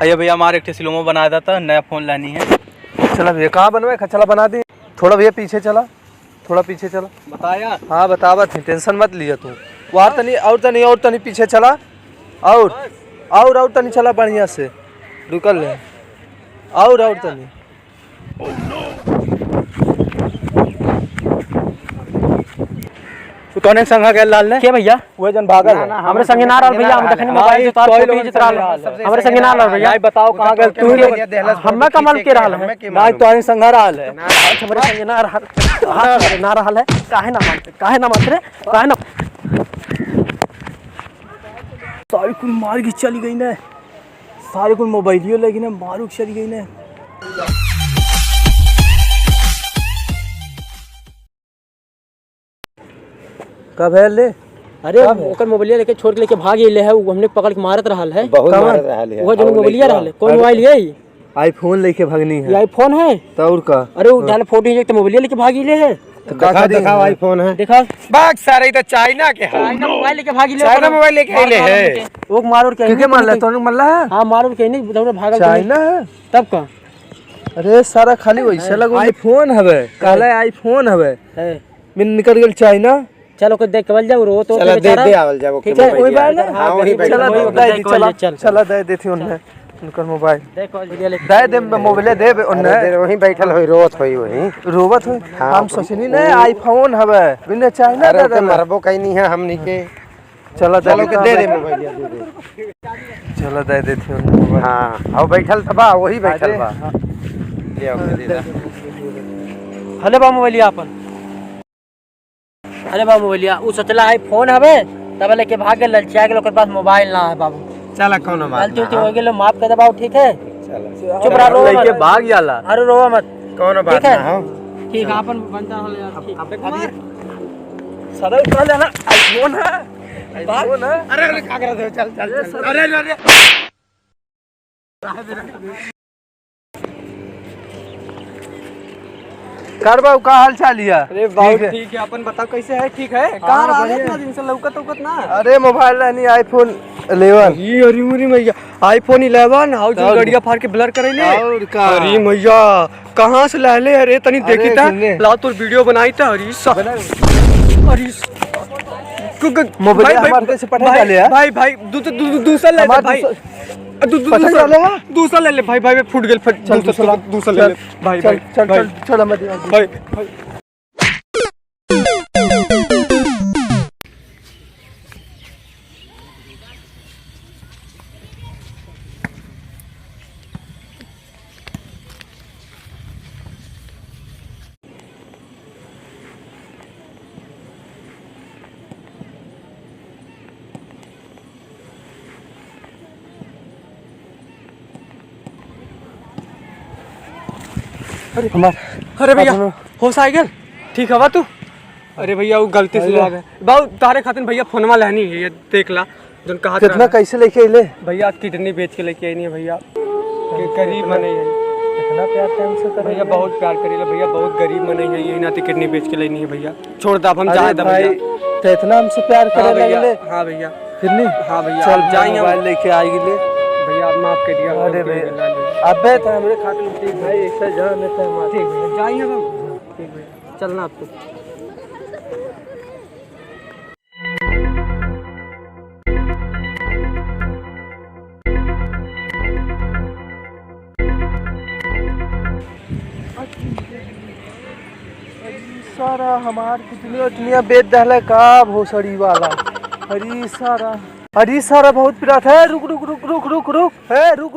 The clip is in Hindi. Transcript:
अरे भैया हमारे एक सिलोमो बनाया था, नया फ़ोन लानी है। चला भैया, कहाँ बनवाए? खचला बना दी। थोड़ा भैया पीछे चला, थोड़ा पीछे चला। बताया? हाँ बतावा थी, टेंशन मत लिया तू। वहाँ तनी और तनी पीछे चला, और तनी चला बढ़िया से, रुकल ले, और तनी। कौन एक संग गया लाल ने के भैया? वो जन भागल है। हमरे संगे ना रहल भैया, हम देखने मोबाइल से तार फोटो खींच रहल। हमरे संगे ना रहल भैया। भाई बताओ कहां गए तू? हम्मे कमल के रहल है। भाई तोरे संग रहल है। हमरे संगे ना रहल, हां ना रहल है। काहे ना मानते रे? काहे ना? सारी कुल मार के चली गई ना, सारे कुल मोबाइलियो लगी ना, मारू के चली गई ना। कब है ले? अरे ओकर मोबाइल लेके छोड़ के लेके भाग गेले है। वो हमने पकड़ के मारत रहल है। बहुत मारत रहल है। वो जो मोबाइल रहल है, कौन मोबाइल है? आईफोन लेके भगनी है। ये आईफोन है तो और का? अरे वो डाल फोटो एक तो मोबाइल लेके भाग गेले है। दिखाओ आईफोन है। देखा बाग सारे तो चाइना के है। चाइना मोबाइल लेके भाग गेले। चाइना मोबाइल लेके आइले है। वो मारो के के मारला? तोने मारला है? हां मारो के नहीं दौड़ भागल। चाइना है तब का? अरे सारा खाली वैसे लगो। आईफोन हवे, काला आईफोन हवे है। मिन निकल गेल चाइना। चलो के देख के जाओ, रो तो चला दे आवल जाओ। ठीक है कोई बात ना। हां वही बैठ। चला दे देती उन्हें उनकर मोबाइल। देखो दे मोबाइल दे उन्हें। वही बैठल होई, रोवत होई। हम सोचनी ना आईफोन हवे, बिना चाइना दे मरबो कहीं नहीं है हमनी के। चलो के दे मोबाइल दे। चलो दे देती उन्हें मोबाइल। हां अब बैठल बा, वही बैठल बा। ले आओ दे दे। हले बा मोबाइल अपन। अरे बाबू बोलिया उ सोचला है फोन हवे, तब लेके भाग गेल। ललचिया गेल, ओकर पास मोबाइल ना है बाबू। चला कोनो बात गलती उलटी हो गेल, माफ कर दे बाबू। ठीक है चुप रह, रो लेके भाग जाला। अरे रोवा मत, कोनो बात ना हो। ठीक है अपन बनता हल यार। ठीक अब सारा उठा लेना। आईफोन है। अरे का कर दे? चल। अरे करबा का हाल चाल लिया? अरे बहुत ठीक है, अपन बताओ कैसे है? ठीक है। कहां रहा है? इतना दिन से लौकत ना। अरे मोबाइल रहनी आईफोन 11। ये अरे मुरी मैया, आईफोन 11 हाउ जो गड़िया फाड़ के ब्लर करेले। और का? अरे मैया कहां से लाले? अरे तनी देखी ता ला तोर वीडियो बनाई ता। अरे मोबाइल हमारे से पटा डाले है। भाई दूसरा ले भाई, दूसरा ले ले भाई फूट गेल। दूसरा ले ले भाई। चल मत भाई। अरे भैया होश आ गया? ठीक हवा तू? अरे भैया वो गलती से लगा गए बाबू। तारे खातिर भैया फोनवा लेनी है, ये देख ला जन कहा। कितना कैसे लेके आइले? भैया किडनी बेच के लेके आई नहीं है भैया। गरीब मने है, इतना प्यार हमसे कर भैया, बहुत प्यार करेला भैया। बहुत गरीब मने है, यही नाते किडनी बेच के लेनी है भैया। छोड़ दा, हम जाए दा भाई। तो इतना हमसे प्यार करे लगले? हां भैया। किडनी? हां भैया। चल जाएंगे, मोबाइल लेके आएगी भैया। आप माफ कर दिया। अरे भैया अबे तो हमरे खातिर ठीक भाई, ऐसा जान तो हम ठीक भैया जाइए हम। ठीक भैया चलना आप तो। सारा हमार कितनी बेच दहले का भोसड़ी वाला। हरी सारा बहुत पिरात है। रुक है, रुक